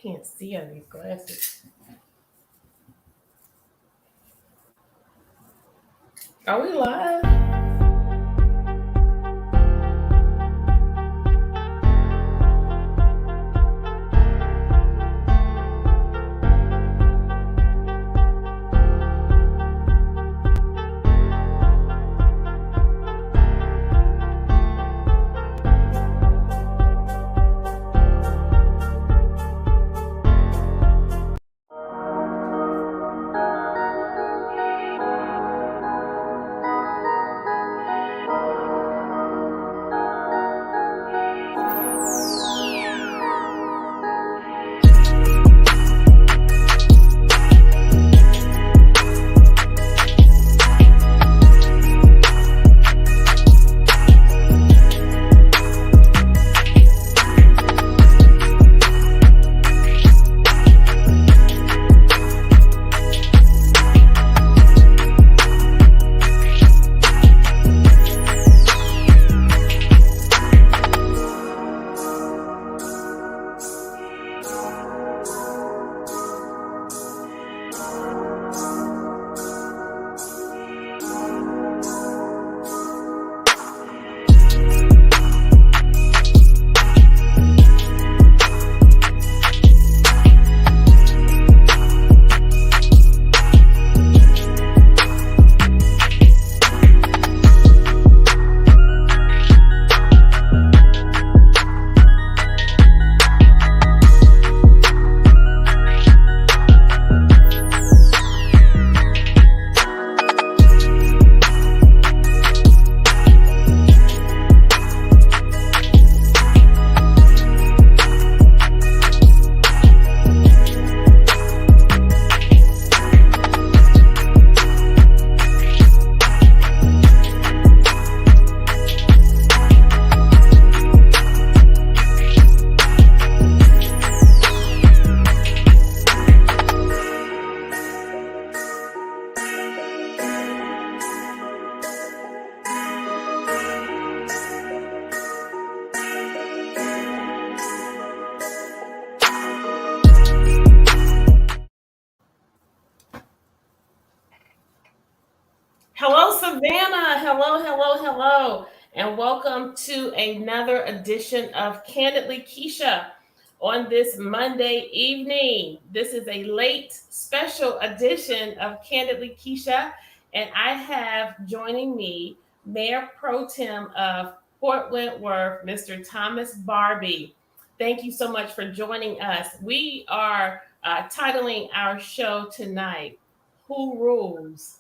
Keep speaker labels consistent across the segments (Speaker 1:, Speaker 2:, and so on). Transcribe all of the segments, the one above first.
Speaker 1: can't see out of these glasses. Are we live? Hello, Savannah. Hello, and welcome to another edition of Candidly Kesha on this Monday evening. This is a late special edition of Candidly Kesha, and I have joining me Mayor Pro Tem of Fort Wentworth, Mr. Thomas Barbie. Thank you so much for joining us. We are titling our show tonight, Who Rules?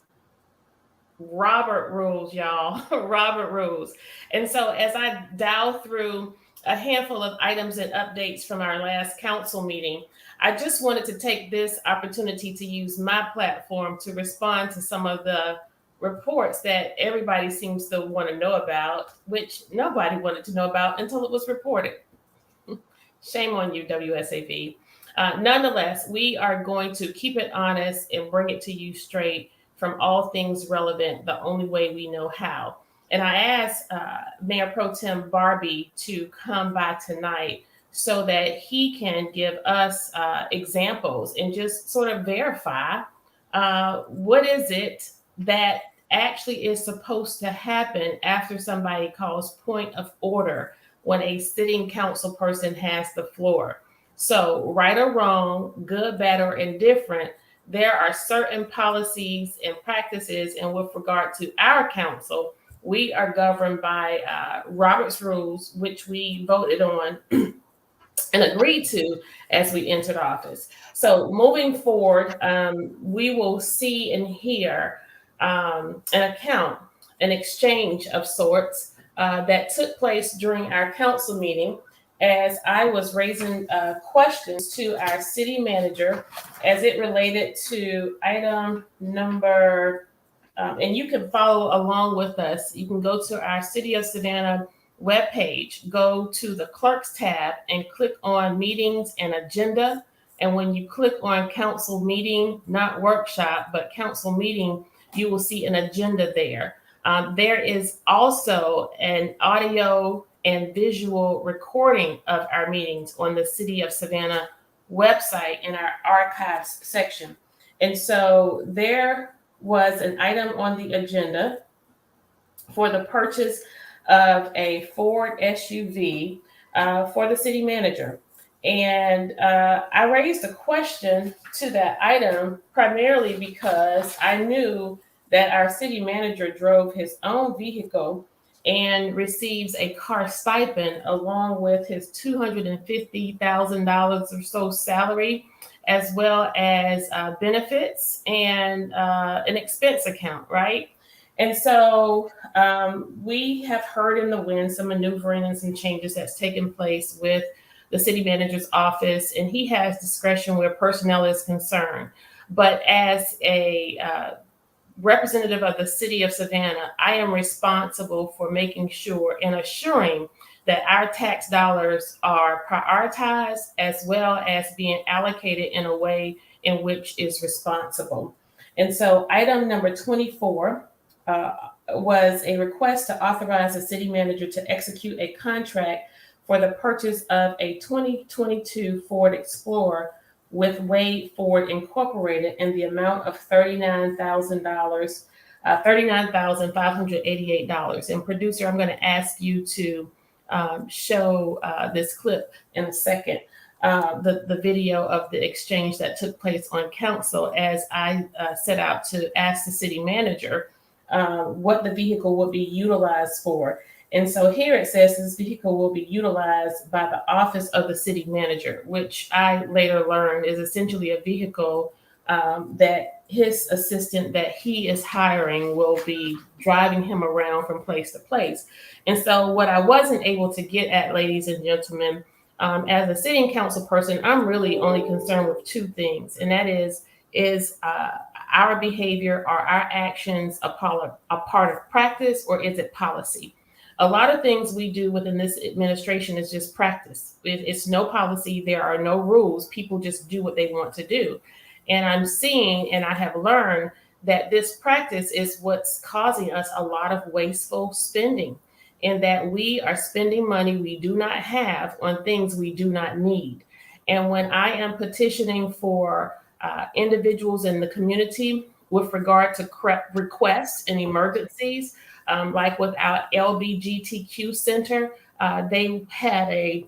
Speaker 1: Robert rules, y'all. Robert rules. And so, as I dial through a handful of items and updates from our last council meeting, I just wanted to take this opportunity to use my platform to respond to some of the reports that everybody seems to want to know about, which nobody wanted to know about until it was reported. Shame on you, WSAV. Nonetheless, we are going to keep it honest and bring it to you straight from all things relevant, the only way we know how. And I asked Mayor Pro Tem Barbie to come by tonight so that he can give us examples and just sort of verify what is it that actually is supposed to happen after somebody calls point of order when a sitting council person has the floor. So right or wrong, good, bad, or indifferent, there are certain policies and practices, and with regard to our council, we are governed by Robert's rules, which we voted on and agreed to as we entered office. So moving forward, we will see and hear an account, an exchange of sorts that took place during our council meeting as I was raising questions to our city manager as it related to item number, and you can follow along with us. You can go to our City of Savannah webpage, go to the clerks tab and click on meetings and agenda. And when you click on council meeting, not workshop, but council meeting, you will see an agenda there. There is also an audio and visual recording of our meetings on the City of Savannah website in our archives section. And so there was an item on the agenda for the purchase of a Ford SUV for the city manager. And I raised a question to that item primarily because I knew that our city manager drove his own vehicle and receives a car stipend along with his $250,000 or so salary, as well as benefits and an expense account, right? And so we have heard in the wind some maneuvering and some changes that's taken place with the city manager's office, and he has discretion where personnel is concerned. But as a representative of the city of Savannah, I am responsible for making sure and assuring that our tax dollars are prioritized as well as being allocated in a way in which is responsible. And so, item number 24 was a request to authorize the city manager to execute a contract for the purchase of a 2022 Ford Explorer with Wade Ford Incorporated in the amount of $39,000, $39,588. And producer, I'm going to ask you to show this clip in a second. The video of the exchange that took place on council as I set out to ask the city manager what the vehicle would be utilized for. And so here it says this vehicle will be utilized by the office of the city manager, which I later learned is essentially a vehicle that his assistant that he is hiring will be driving him around from place to place. And so what I wasn't able to get at, ladies and gentlemen, as a sitting council person, I'm really only concerned with two things, and that is our behavior, are our actions a part of practice, or is it policy? A lot of things we do within this administration is just practice. It's no policy. There are no rules. People just do what they want to do. And I'm seeing, and I have learned that this practice is what's causing us a lot of wasteful spending, and that we are spending money we do not have on things we do not need. And when I am petitioning for individuals in the community with regard to requests and emergencies, like with our LBGTQ Center, they had a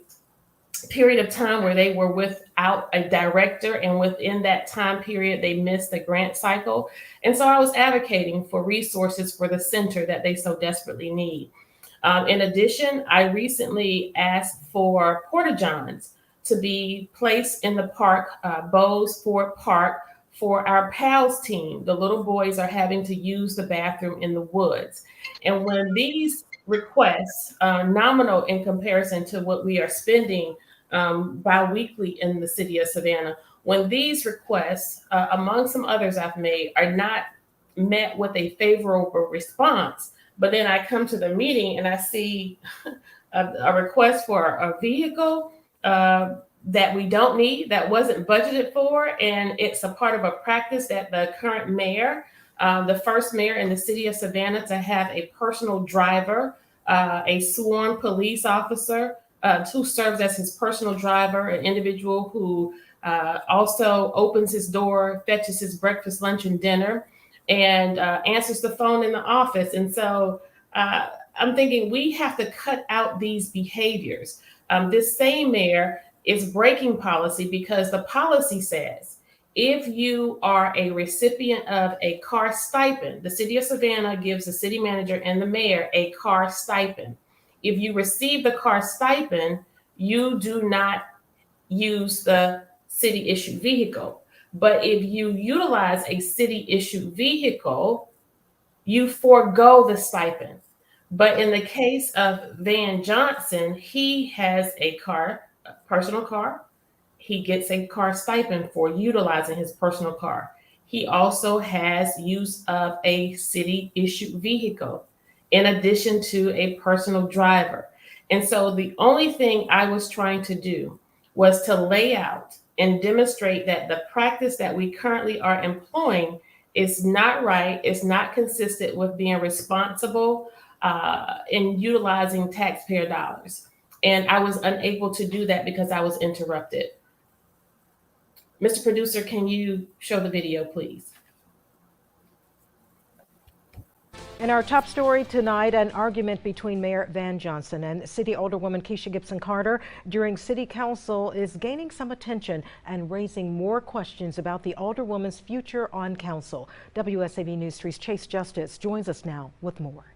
Speaker 1: period of time where they were without a director, and within that time period, they missed the grant cycle. And so I was advocating for resources for the center that they so desperately need. In addition, I recently asked for porta johns to be placed in the park, Bose Ford Park, for our PALS team. The little boys are having to use the bathroom in the woods. And when these requests, nominal in comparison to what we are spending biweekly in the city of Savannah, when these requests, among some others I've made, are not met with a favorable response, but then I come to the meeting and I see a request for a vehicle that we don't need, that wasn't budgeted for, and it's a part of a practice that the current mayor, the first mayor in the city of Savannah, to have a personal driver, a sworn police officer who serves as his personal driver, an individual who also opens his door, fetches his breakfast, lunch, and dinner, and answers the phone in the office. And so I'm thinking we have to cut out these behaviors. This same mayor is breaking policy because the policy says if you are a recipient of a car stipend, the city of Savannah gives the city manager and the mayor a car stipend. If you receive the car stipend, you do not use the city issued vehicle. But if you utilize a city issued vehicle, you forego the stipend. But in the case of Van Johnson, he has a car, a personal car. He gets a car stipend for utilizing his personal car. He also has use of a city issued vehicle in addition to a personal driver. And so the only thing I was trying to do was to lay out and demonstrate that the practice that we currently are employing is not right, is not consistent with being responsible in utilizing taxpayer dollars. And I was unable to do that because I was interrupted. Mr. Producer, can you show the video, please?
Speaker 2: In our top story tonight, an argument between Mayor Van Johnson and City Alderwoman Kesha Gibson Carter during City Council is gaining some attention and raising more questions about the Alderwoman's future on council. WSAV News 3's Chase Justice joins us now with more.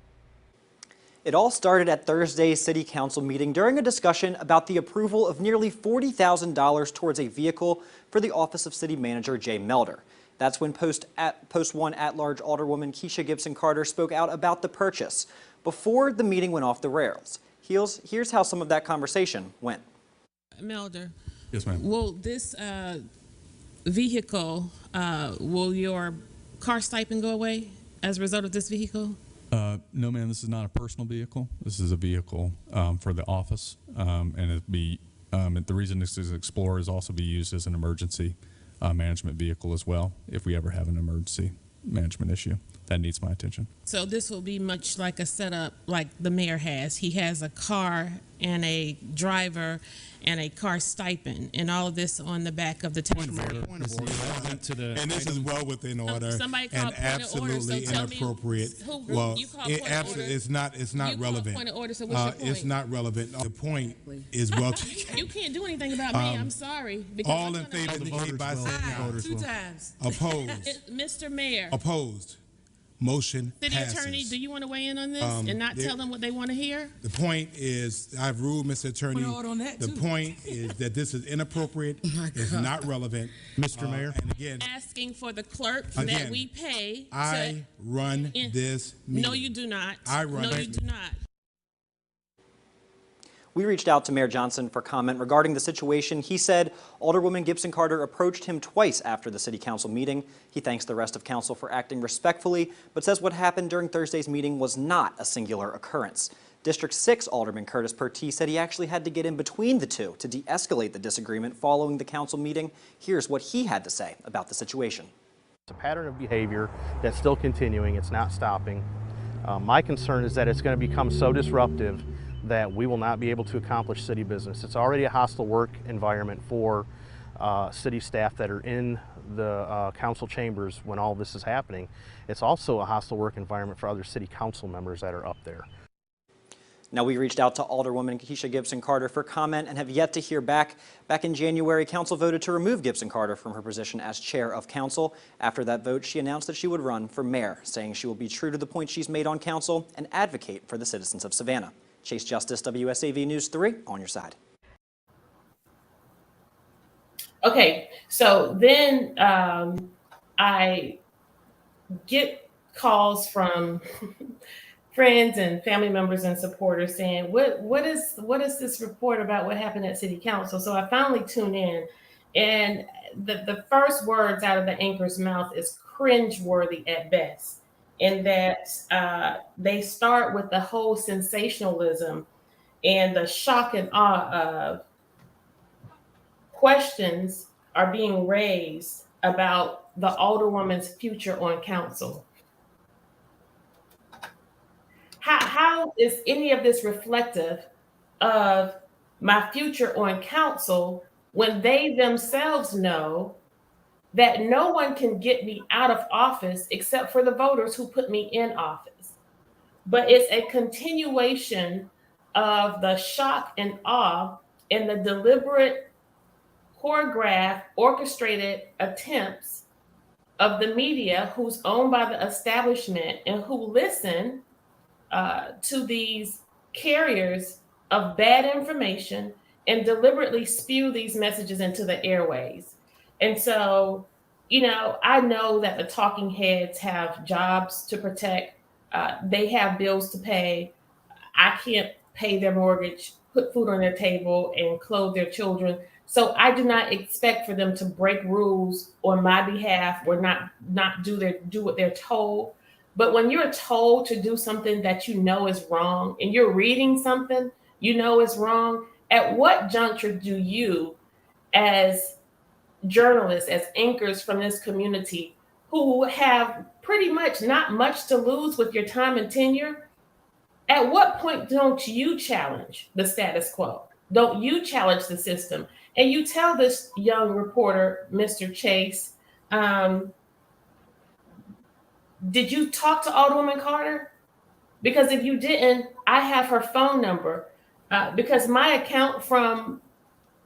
Speaker 3: It all started at Thursday's City Council meeting during a discussion about the approval of nearly $40,000 towards a vehicle for the office of City Manager Jay Melder. That's when Post 1 at-large Alderwoman Kesha Gibson Carter spoke out about the purchase before the meeting went off the rails. Here's how some of that conversation went.
Speaker 4: Melder.
Speaker 5: Yes, ma'am.
Speaker 4: Will this vehicle, will your car stipend go away as a result of this vehicle?
Speaker 5: No, ma'am. This is not a personal vehicle. This is a vehicle for the office, and the reason this is Explorer is also be used as an emergency management vehicle as well. If we ever have an emergency management issue that needs my attention.
Speaker 4: So this will be much like a setup like the mayor has. He has a car and a driver and a car stipend, and all of this on the back of the tax.
Speaker 6: Point of order. And this is well within order and absolutely inappropriate. Well, it's not relevant.
Speaker 4: Point of order, so what's your point?
Speaker 6: It's not relevant. The point is well taken.
Speaker 4: You can't do anything about me. I'm sorry.
Speaker 6: All in favor indicate by saying
Speaker 4: two times.
Speaker 6: Opposed.
Speaker 4: Mr. Mayor.
Speaker 6: Opposed. Motion
Speaker 4: City
Speaker 6: passes.
Speaker 4: Attorney, do you want to weigh in on this and not tell them what they want to hear?
Speaker 6: The point is, I've ruled, Mr. Attorney, the point is that this is inappropriate, it's not relevant.
Speaker 5: Mr. Mayor?
Speaker 6: And again,
Speaker 4: Asking for the clerk that we pay.
Speaker 6: I run this meeting.
Speaker 4: No, you do not.
Speaker 6: I run
Speaker 4: No,
Speaker 6: this
Speaker 4: you do not.
Speaker 3: We reached out to Mayor Johnson for comment regarding the situation. He said Alderwoman Gibson Carter approached him twice after the City Council meeting. He thanks the rest of council for acting respectfully, but says what happened during Thursday's meeting was not a singular occurrence. District 6 Alderman Curtis Pertee said he actually had to get in between the two to de-escalate the disagreement following the council meeting. Here's what he had to say about the situation.
Speaker 7: It's a pattern of behavior that's still continuing. It's not stopping. My concern is that it's going to become so disruptive that we will not be able to accomplish city business. It's already a hostile work environment for city staff that are in the council chambers when all this is happening. It's also a hostile work environment for other city council members that are up there.
Speaker 3: Now, we reached out to Alderwoman Kesha Gibson Carter for comment and have yet to hear back. Back in January, council voted to remove Gibson Carter from her position as chair of council. After that vote, she announced that she would run for mayor, saying she will be true to the point she's made on council and advocate for the citizens of Savannah. Chase Justice, WSAV News 3, on your side.
Speaker 1: Okay, so then I get calls from friends and family members and supporters saying, what is this report about what happened at City Council? So I finally tune in, and the first words out of the anchor's mouth is cringeworthy at best. In that they start with the whole sensationalism and the shock and awe of questions are being raised about the Alderwoman's future on council. How is any of this reflective of my future on council when they themselves know that no one can get me out of office except for the voters who put me in office? But it's a continuation of the shock and awe and the deliberate, choreographed, orchestrated attempts of the media who's owned by the establishment and who listen to these carriers of bad information and deliberately spew these messages into the airways. And so, I know that the talking heads have jobs to protect. They have bills to pay. I can't pay their mortgage, put food on their table, and clothe their children. So I do not expect for them to break rules on my behalf or not do what they're told. But when you're told to do something that you know is wrong, and you're reading something you know is wrong, at what juncture do you, as journalists, as anchors from this community who have pretty much not much to lose with your time and tenure, at what point don't you challenge the status quo? Don't you challenge the system? And you tell this young reporter, Mr. Chase, did you talk to Alderwoman Carter? Because if you didn't, I have her phone number. Because my account from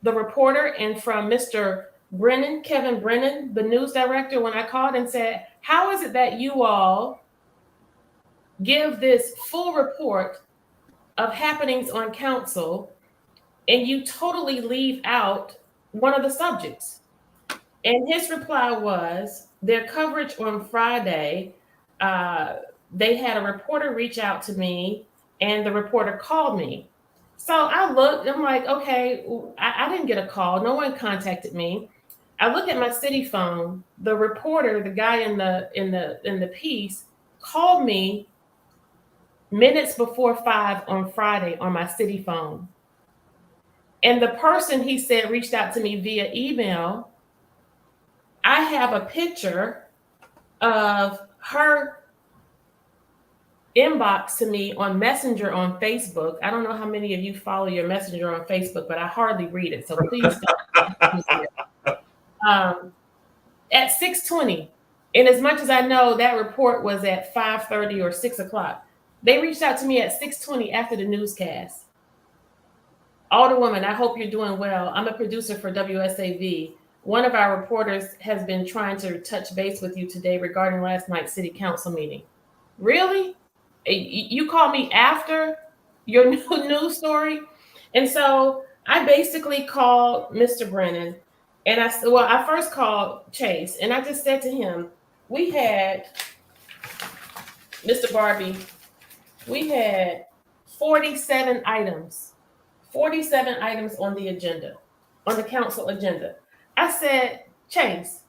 Speaker 1: the reporter and from Mr. Brennan, Kevin Brennan, the news director, when I called and said, how is it that you all give this full report of happenings on council and you totally leave out one of the subjects? And his reply was their coverage on Friday, they had a reporter reach out to me and the reporter called me. So I looked, I'm like, okay, I didn't get a call. No one contacted me. I look at my city phone. The reporter, the guy in the piece, called me minutes before 5 on Friday on my city phone. And the person, he said, reached out to me via email. I have a picture of her inbox to me on Messenger on Facebook. I don't know how many of you follow your Messenger on Facebook, but I hardly read it. So please don't. At 6:20, and as much as I know that report was at 5:30 or 6 o'clock, they reached out to me at 6:20 after the newscast. Alderwoman, I hope you're doing well. I'm a producer for WSAV. One of our reporters has been trying to touch base with you today regarding last night's city council meeting. Really? You called me after your news story? And so I basically called Mr. Brennan and I first called Chase and I just said to him, we had, Mr. Barbie, we had 47 items on the agenda, on the council agenda. I said, Chase,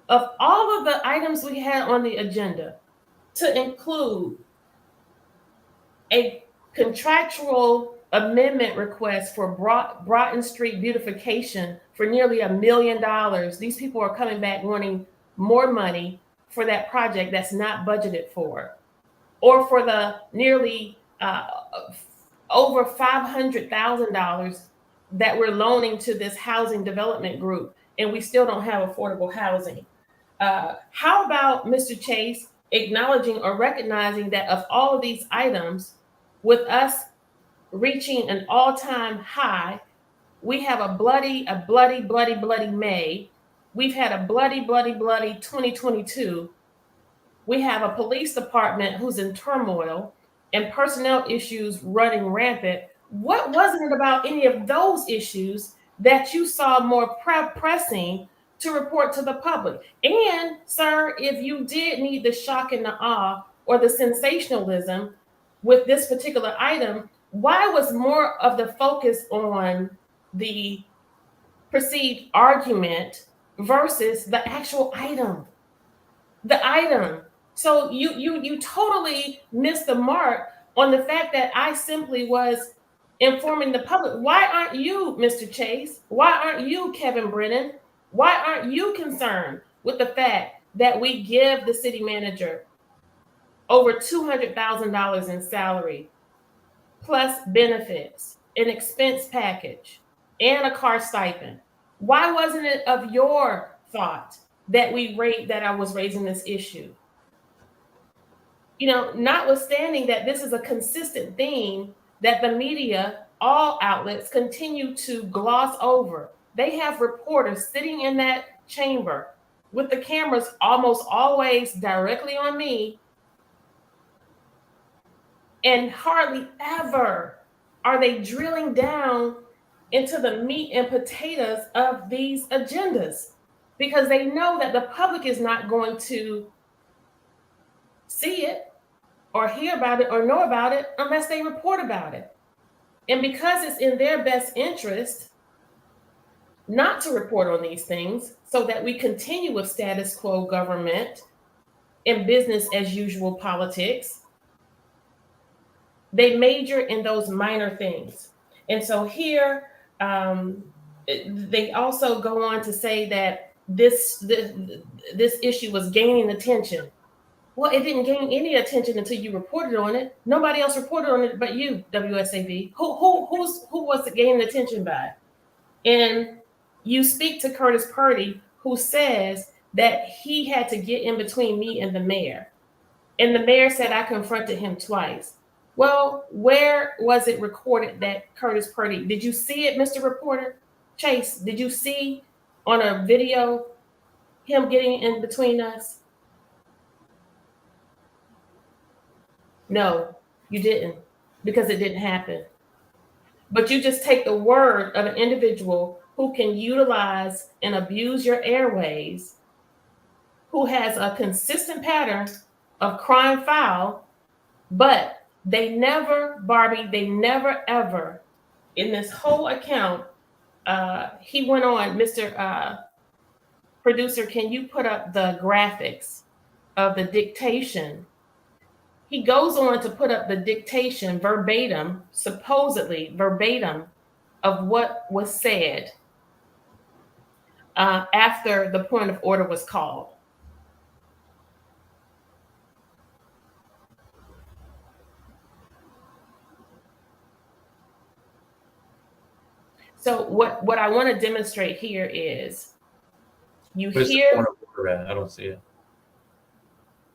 Speaker 1: of all of the items we had on the agenda, to include a contractual amendment request for Broughton Street beautification for nearly $1 million. These people are coming back wanting more money for that project that's not budgeted for, or for the nearly over $500,000 that we're loaning to this housing development group, and we still don't have affordable housing. How about Mr. Chase acknowledging or recognizing that of all of these items, with us reaching an all-time high, we have a bloody May. We've had a bloody 2022. We have a police department who's in turmoil and personnel issues running rampant. What wasn't it about any of those issues that you saw more pressing to report to the public? And, sir, if you did need the shock and the awe or the sensationalism with this particular item, why was more of the focus on the perceived argument versus the actual item? The item. So you totally missed the mark on the fact that I simply was informing the public. Why aren't you, Mr. Chase? Why aren't you, Kevin Brennan? Why aren't you concerned with the fact that we give the city manager over $200,000 in salary, plus benefits, an expense package, and a car stipend? Why wasn't it of your thought that I was raising this issue? You know, notwithstanding that this is a consistent theme that the media, all outlets, continue to gloss over. They have reporters sitting in that chamber with the cameras almost always directly on me, and hardly ever are they drilling down into the meat and potatoes of these agendas, because they know that the public is not going to see it or hear about it or know about it unless they report about it. And because it's in their best interest not to report on these things so that we continue with status quo government and business as usual politics, they major in those minor things. And so here, they also go on to say that this issue was gaining attention. Well, it didn't gain any attention until you reported on it. Nobody else reported on it but you, WSAV. Who was it gaining attention by? And you speak to Curtis Purdy, who says that he had to get in between me and the mayor. And the mayor said I confronted him twice. Well, where was it recorded that Curtis Purdy? Did you see it, Mr. Reporter? Chase, did you see on a video him getting in between us? No, you didn't, because it didn't happen. But you just take the word of an individual who can utilize and abuse your airways, who has a consistent pattern of crime foul, but they never, Barbie, they never ever, in this whole account, he went on, Mr. Producer, can you put up the graphics of the dictation? He goes on to put up the dictation verbatim, supposedly verbatim, of what was said after the point of order was called. So what I want to demonstrate here is you hear.
Speaker 8: I don't see it.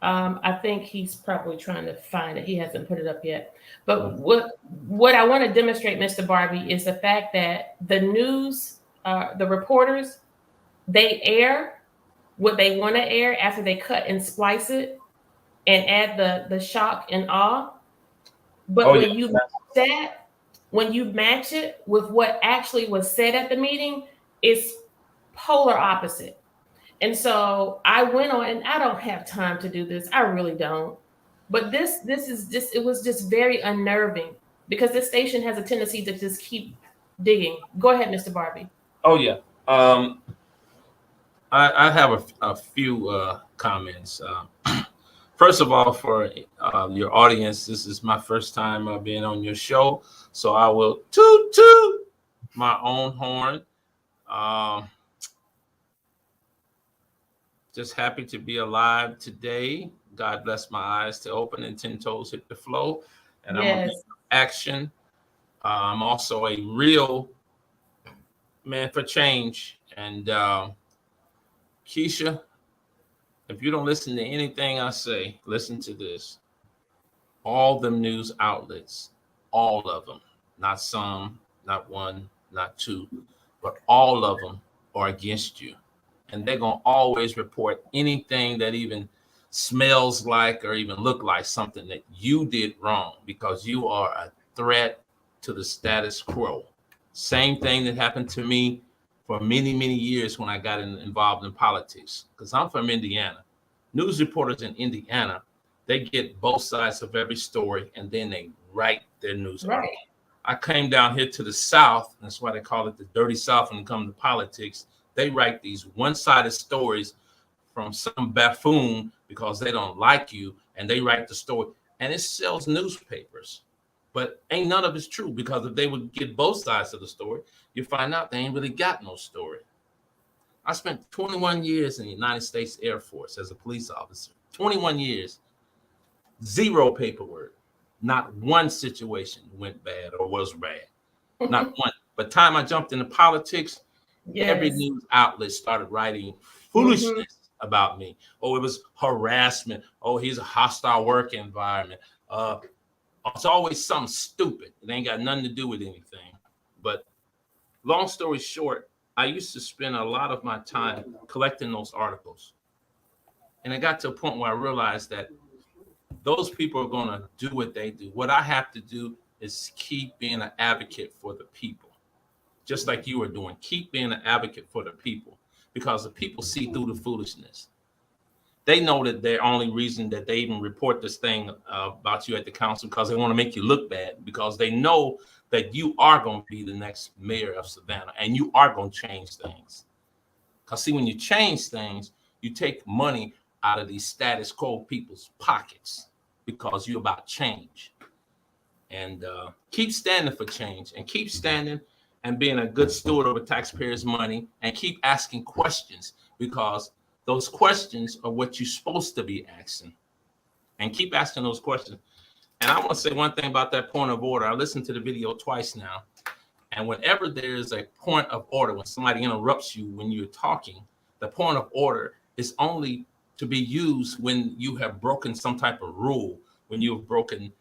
Speaker 1: I think he's probably trying to find it. He hasn't put it up yet. But what I want to demonstrate, Mr. Barbie, is the fact that the news, the reporters, they air what they want to air after they cut and splice it and add the shock and awe. But when you match it with what actually was said at the meeting, it's polar opposite. And so I went on, and I don't have time to do this. I really don't. But this is just, it was just very unnerving because this station has a tendency to just keep digging. Go ahead, Mr. Barbie.
Speaker 8: Oh, yeah. I have a few comments. First of all, for your audience, this is my first time being on your show. So I will toot my own horn. Just happy to be alive today. God bless my eyes to open and 10 toes hit the floor. And I'm in action. I'm also a real man for change. And Kesha, if you don't listen to anything I say, listen to this. All them news outlets, all of them, not some, not one, not two, but all of them are against you. And they're going to always report anything that even smells like or even look like something that you did wrong because you are a threat to the status quo. Same thing that happened to me for many, many years when I got involved in politics, because I'm from Indiana. News reporters in Indiana, they get both sides of every story and then they write their news article. I came down here to the South, that's why they call it the dirty South when it comes to politics. They write these one-sided stories from some buffoon because they don't like you, and they write the story, and it sells newspapers. But ain't none of it's true, because if they would get both sides of the story, you find out they ain't really got no story. I spent 21 years in the United States Air Force as a police officer. 21 years, zero paperwork. Not one situation went bad or was bad. Not one. But time I jumped into politics, every news outlet started writing foolishness about me. Oh, it was harassment. Oh, he's a hostile work environment. It's always something stupid. It ain't got nothing to do with anything. But long story short, I used to spend a lot of my time collecting those articles. And it got to a point where I realized that those people are going to do what they do. What I have to do is keep being an advocate for the people. Just like you are doing, keep being an advocate for the people, because the people see through the foolishness. They know that the only reason that they even report this thing about you at the council because they want to make you look bad, because they know that you are going to be the next mayor of Savannah and you are going to change things. Because see, when you change things, you take money out of these status quo people's pockets because you're about change. And keep standing for change, and keep standing and being a good steward over taxpayers' money, and keep asking questions, because those questions are what you're supposed to be asking. and keep asking those questions. And I want to say one thing about that point of order. I listened to the video twice now. And whenever there's a point of order, when somebody interrupts you when you're talking, the point of order is only to be used when you have broken some type of rule, when you have broken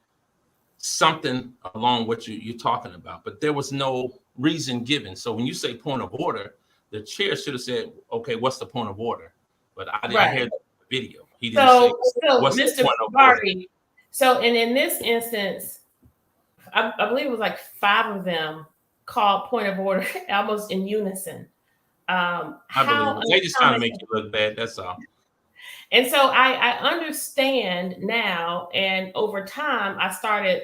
Speaker 8: something along what you're talking about. But there was no reason given. So when you say point of order, the chair should have said, okay, what's the point of order? But I didn't hear the video. He didn't say what's
Speaker 1: Mr.
Speaker 8: the point of
Speaker 1: Barbie,
Speaker 8: order.
Speaker 1: So, and in this instance, I believe it was like 5 of them called point of order almost in unison.
Speaker 8: I believe they just trying to make you look bad. That's all.
Speaker 1: And so I understand now, and over time, I started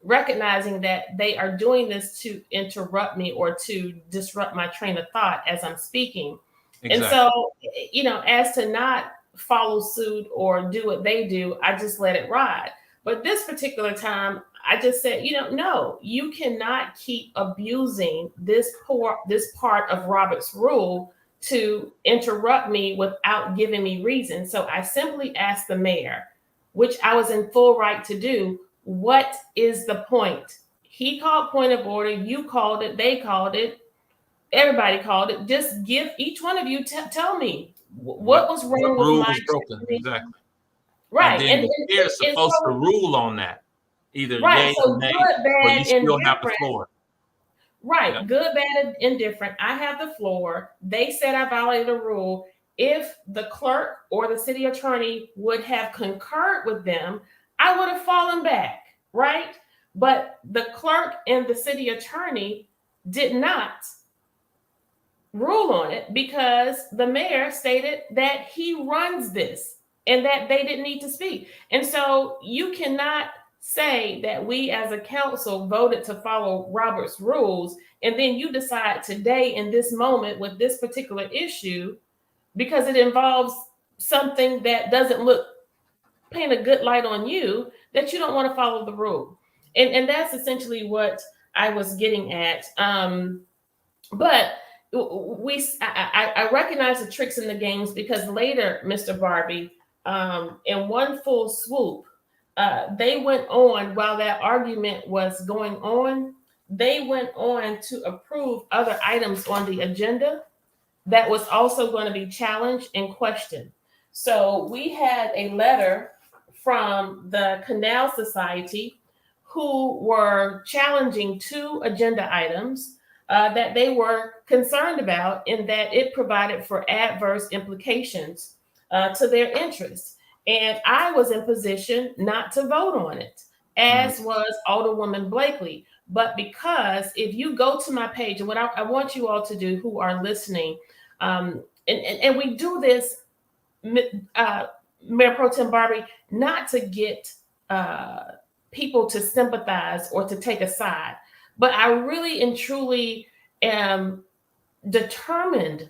Speaker 1: recognizing that they are doing this to interrupt me or to disrupt my train of thought as I'm speaking. Exactly. And so, you know, as to not follow suit or do what they do, I just let it ride. But this particular time, I just said, you know, no, you cannot keep abusing this part of Robert's rule to interrupt me without giving me reason. So I simply asked the mayor, which I was in full right to do, what is the point? He called point of order, you called it, they called it, everybody called it. Just give each one of you, tell me what was wrong with my
Speaker 8: broken. Exactly.
Speaker 1: Right.
Speaker 8: And then the chair's supposed to rule on that. Either
Speaker 1: right.
Speaker 8: yay
Speaker 1: So
Speaker 8: or nay,
Speaker 1: good, bad,
Speaker 8: or you still have the
Speaker 1: indifferent.
Speaker 8: floor.
Speaker 1: Right.
Speaker 8: Yep.
Speaker 1: Good, bad, indifferent. I have the floor. They said I violated a rule. If the clerk or the city attorney would have concurred with them, I would have fallen back. Right. But the clerk and the city attorney did not rule on it because the mayor stated that he runs this and that they didn't need to speak. And so you cannot say that we as a council voted to follow Robert's rules, and then you decide today in this moment with this particular issue, because it involves something that doesn't paint a good light on you, that you don't want to follow the rule. And that's essentially what I was getting at. But I recognize the tricks in the games, because later, Mr. Barbie, in one full swoop, they went on, while that argument was going on, they went on to approve other items on the agenda that was also going to be challenged and questioned. So we had a letter from the Canal Society, who were challenging 2 agenda items that they were concerned about, in that it provided for adverse implications to their interests. And I was in position not to vote on it, as was Alderwoman Blakely. But because if you go to my page, and what I want you all to do who are listening, and we do this, Mayor Pro Tem Barbie, not to get people to sympathize or to take a side, but I really and truly am determined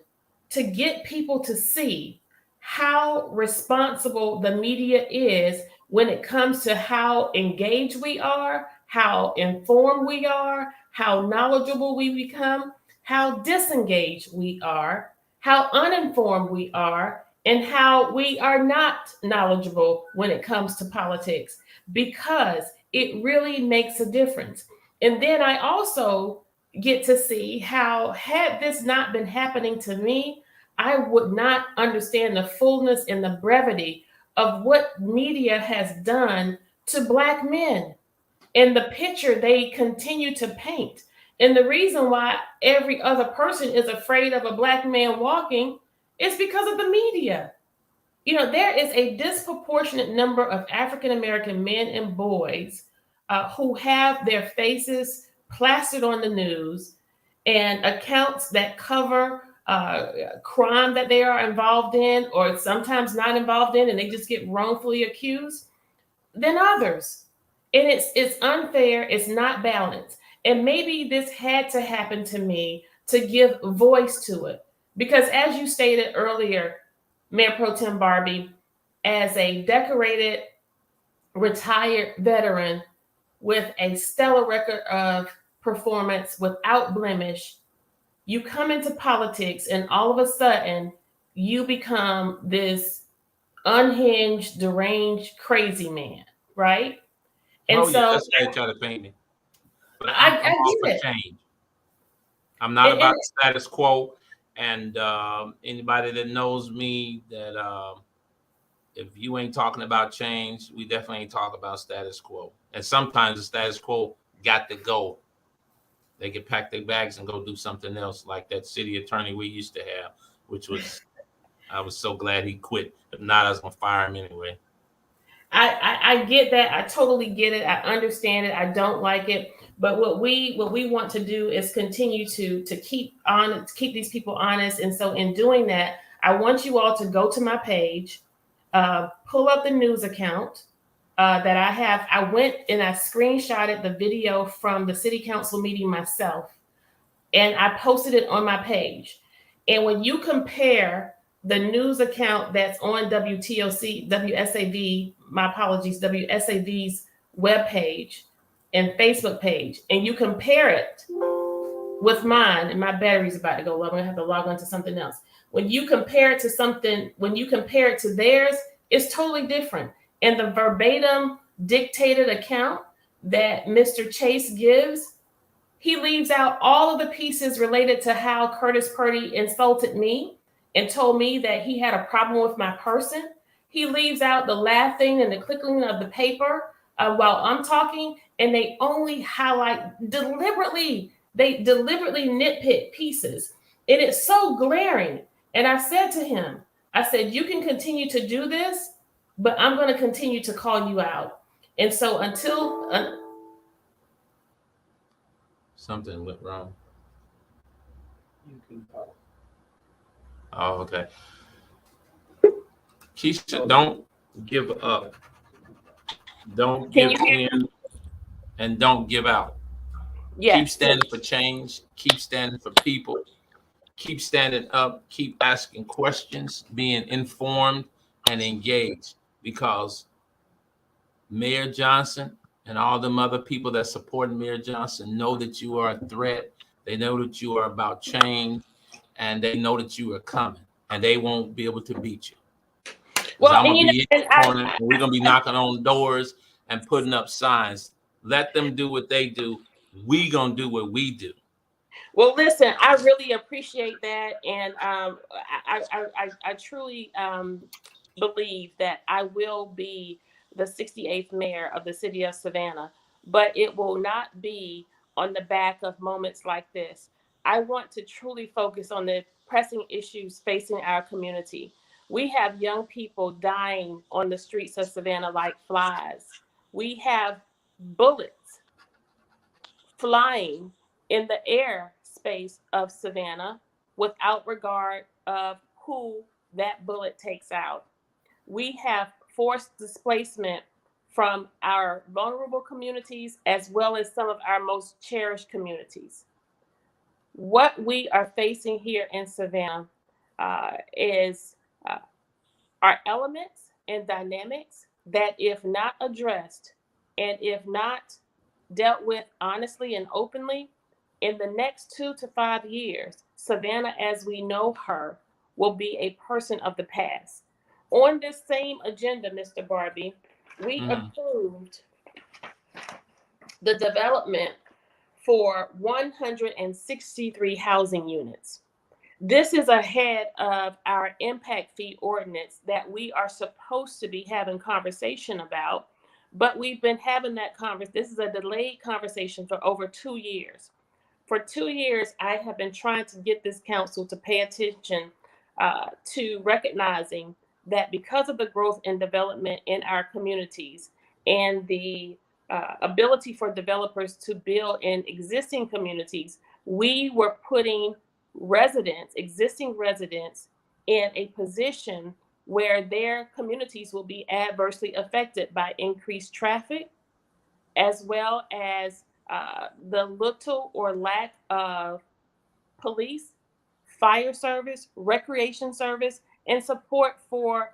Speaker 1: to get people to see how responsible the media is when it comes to how engaged we are, how informed we are, how knowledgeable we become, how disengaged we are, how uninformed we are, and how we are not knowledgeable when it comes to politics, because it really makes a difference. And then I also get to see how, had this not been happening to me, I would not understand the fullness and the brevity of what media has done to Black men and the picture they continue to paint. And the reason why every other person is afraid of a Black man walking is because of the media. You know, there is a disproportionate number of African American men and boys who have their faces plastered on the news, and accounts that cover crime that they are involved in, or sometimes not involved in, and they just get wrongfully accused, than others. And it's unfair, it's not balanced. And maybe this had to happen to me to give voice to it. Because as you stated earlier, Mayor Pro Tem Barbie, as a decorated, retired veteran with a stellar record of performance without blemish, you come into politics and all of a sudden you become this unhinged, deranged, crazy man, right? And
Speaker 8: Oh, yeah,
Speaker 1: so
Speaker 8: that's how they try to paint me. But I'm
Speaker 1: I
Speaker 8: all for
Speaker 1: get it.
Speaker 8: change. I'm not
Speaker 1: And
Speaker 8: about status quo. And anybody that knows me, that if you ain't talking about change, we definitely ain't talking about status quo. And sometimes the status quo got to go. They can pack their bags and go do something else, like that city attorney we used to have, which was, I was so glad he quit. If not, I was gonna fire him anyway.
Speaker 1: I get that. I totally get it. I understand it. I don't like it. But what we want to do is continue to keep these people honest. And so in doing that, I want you all to go to my page, pull up the news account that I have. I went and I screenshotted the video from the city council meeting myself, and I posted it on my page. And when you compare the news account that's on WSAV, my apologies, WSAV's webpage and Facebook page, and you compare it with mine, and my battery's about to go low, I'm gonna have to log on to something else. When you compare it to theirs, it's totally different. And the verbatim dictated account that Mr. Chase gives, he leaves out all of the pieces related to how Curtis Purdy insulted me and told me that he had a problem with my person. He leaves out the laughing and the clicking of the paper while I'm talking, and they only highlight deliberately. They deliberately nitpick pieces, and it's so glaring. And I said to him, I said, you can continue to do this, but I'm going to continue to call you out. And so until
Speaker 8: Something went wrong. Oh, okay. Kesha, don't give up. Don't
Speaker 1: can
Speaker 8: give
Speaker 1: you hear?
Speaker 8: in, and don't give out. Keep
Speaker 1: Yes.
Speaker 8: standing for change. Keep standing for people. Keep standing up. Keep asking questions, being informed and engaged, because Mayor Johnson and all them other people that support Mayor Johnson know that you are a threat. They know that you are about change, and they know that you are coming, and they won't be able to beat you. Because
Speaker 1: Well,
Speaker 8: I'm
Speaker 1: and
Speaker 8: gonna
Speaker 1: you know,
Speaker 8: be in
Speaker 1: and
Speaker 8: the corner, and we're gonna be knocking on doors and putting up signs. Let them do what they do. We gonna do what we do.
Speaker 1: well, listen, I really appreciate that, and I truly believe that I will be the 68th mayor of the city of Savannah, but it will not be on the back of moments like this. I want to truly focus on the pressing issues facing our community. We have young people dying on the streets of Savannah like flies. We have bullets flying in the air space of Savannah without regard of who that bullet takes out. We have forced displacement from our vulnerable communities as well as some of our most cherished communities. What we are facing here in Savannah is are elements and dynamics that, if not addressed and if not dealt with honestly and openly, in the next 2 to 5 years, Savannah as we know her will be a person of the past. On this same agenda, Mr. Barbie, we approved the development for 163 housing units. This is ahead of our impact fee ordinance that we are supposed to be having conversation about, but we've been having that conversation. This is a delayed conversation for over 2 years. For 2 years, I have been trying to get this council to pay attention to recognizing that because of the growth and development in our communities and the ability for developers to build in existing communities, we were putting existing residents, in a position where their communities will be adversely affected by increased traffic, as well as the little or lack of police, fire service, recreation service, and support for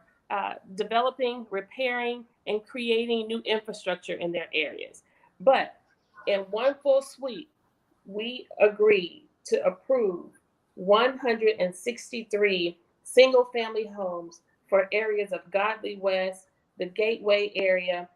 Speaker 1: developing, repairing, and creating new infrastructure in their areas. But in one full sweep, we agreed to approve 163 single family homes for areas of Godly West, the Gateway area,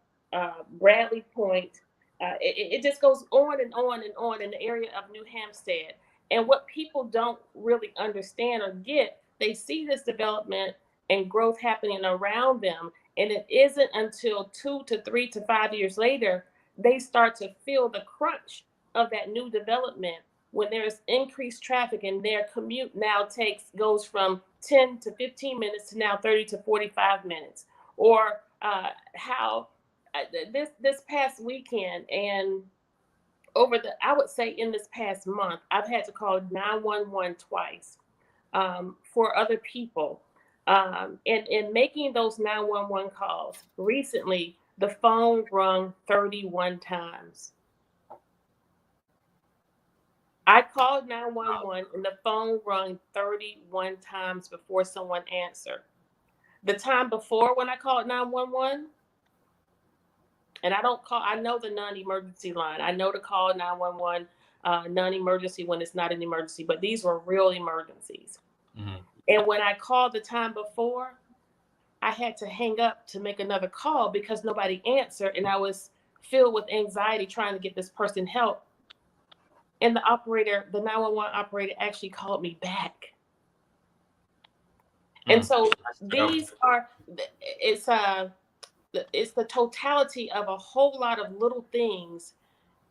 Speaker 1: Bradley Point. It just goes on and on and on in the area of New Hampstead. And what people don't really understand or get, they see this development and growth happening around them. And it isn't until 2 to 3 to 5 years later, they start to feel the crunch of that new development when there's increased traffic and their commute now goes from 10 to 15 minutes to now 30 to 45 minutes. Or how this past weekend and I would say in this past month, I've had to call 911 twice for other people. And in making those 911 calls recently, the phone rung 31 times. I called 911 and the phone rung 31 times before someone answered. The time before when I called 911, and I know the non-emergency line. I know to call 911 non-emergency when it's not an emergency, but these were real emergencies. Mm-hmm. And when I called the time before, I had to hang up to make another call because nobody answered, and I was filled with anxiety trying to get this person help. And the 911 operator actually called me back. And so it's the totality of a whole lot of little things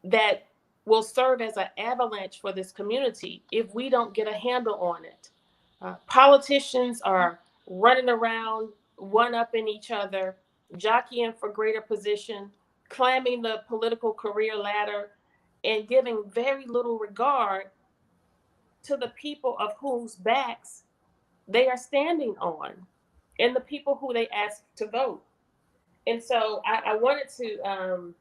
Speaker 1: that will serve as an avalanche for this community if we don't get a handle on it. Politicians are running around, one-upping each other, jockeying for greater position, climbing the political career ladder, and giving very little regard to the people of whose backs they are standing on and the people who they ask to vote. And so I wanted to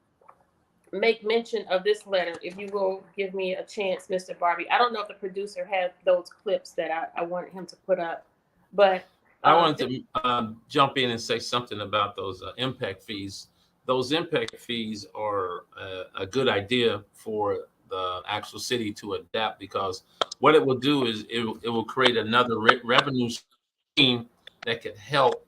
Speaker 1: make mention of this letter, if you will give me a chance, Mr. Barbie. I don't know if the producer has those clips that I wanted him to put up, but
Speaker 8: I wanted to jump in and say something about those impact fees. Those impact fees are a good idea for the actual city to adapt, because what it will do is it will create another revenue stream that could help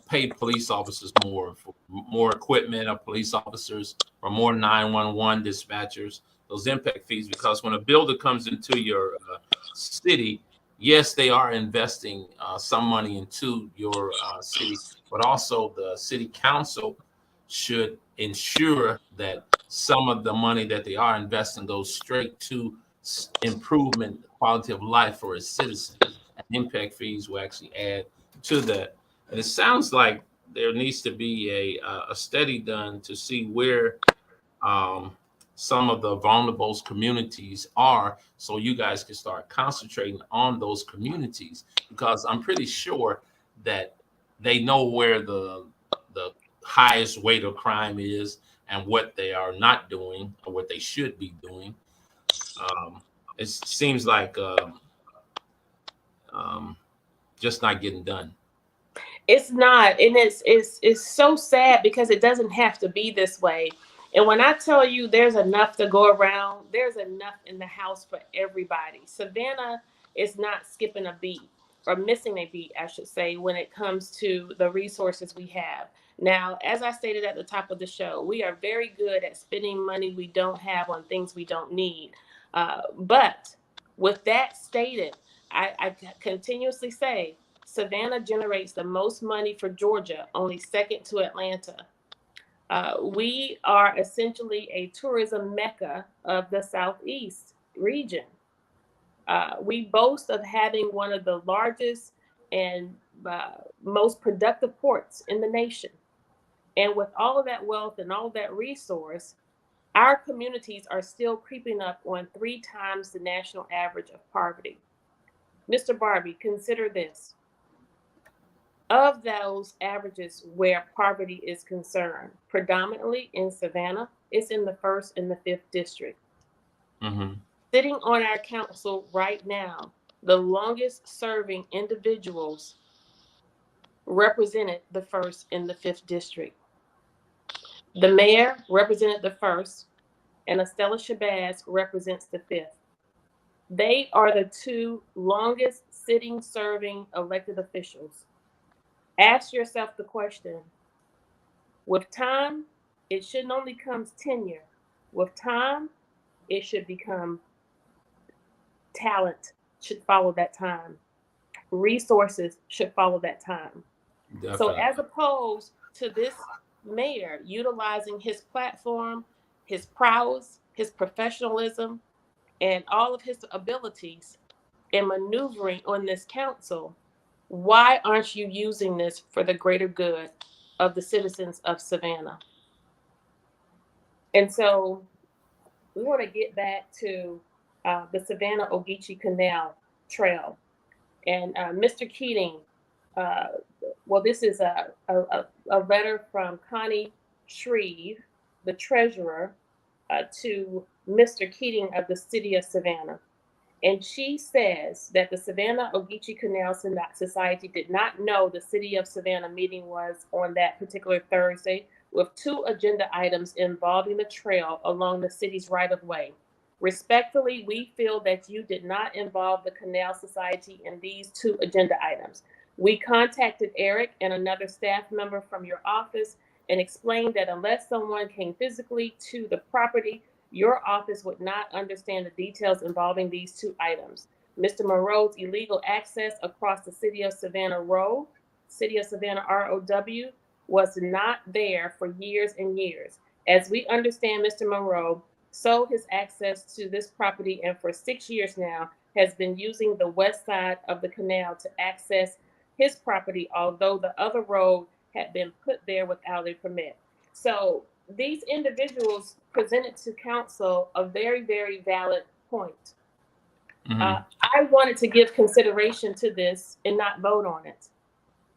Speaker 8: pay police officers more for more equipment of police officers or more 911 dispatchers. Those impact fees, because when a builder comes into your city, yes, they are investing some money into your city, but also the city council should ensure that some of the money that they are investing goes straight to improvement, quality of life for its citizens. And impact fees will actually add to that. And it sounds like there needs to be a study done to see where some of the vulnerable communities are, so you guys can start concentrating on those communities, because I'm pretty sure that they know where the highest rate of crime is and what they are not doing or what they should be doing. It seems like just not getting done.
Speaker 1: It's not, and it's so sad because it doesn't have to be this way. And when I tell you there's enough to go around, there's enough in the house for everybody. Savannah is not skipping a beat, or missing a beat, I should say, when it comes to the resources we have. Now, as I stated at the top of the show, we are very good at spending money we don't have on things we don't need. But with that stated, I continuously say Savannah generates the most money for Georgia, only second to Atlanta. We are essentially a tourism mecca of the Southeast region. We boast of having one of the largest and most productive ports in the nation. And with all of that wealth and all of that resource, our communities are still creeping up on 3 times the national average of poverty. Mr. Barbie, consider this. Of those averages where poverty is concerned, predominantly in Savannah, it's in the 1st and the 5th district. Mm-hmm. Sitting on our council right now, the longest serving individuals represented the 1st and the 5th district. The mayor represented the 1st, and Estella Shabazz represents the 5th. They are the 2 longest sitting serving elected officials. Ask yourself the question, with time, it shouldn't only come tenure. With time, it should become talent should follow that time. Resources should follow that time.
Speaker 8: Definitely.
Speaker 1: So as opposed to this mayor utilizing his platform, his prowess, his professionalism, and all of his abilities in maneuvering on this council, why aren't you using this for the greater good of the citizens of Savannah? And so we want to get back to the Savannah Ogeechee Canal Trail. And Mr. Keating, well, this is a letter from Connie Shreve, the treasurer, to Mr. Keating of the city of Savannah. And she says that the Savannah Ogeechee Canal Society did not know the city of Savannah meeting was on that particular Thursday, with 2 agenda items involving the trail along the city's right-of-way. Respectfully, we feel that you did not involve the Canal Society in these 2 agenda items. We contacted Eric and another staff member from your office and explained that unless someone came physically to the property, your office would not understand the details involving these 2 items. Mr. Monroe's illegal access across the City of Savannah Road, City of Savannah ROW, was not there for years and years. As we understand, Mr. Monroe sold his access to this property and for 6 years now has been using the west side of the canal to access his property, although the other road had been put there without a permit. So these individuals presented to council a very, very valid point. I wanted to give consideration to this and not vote on it.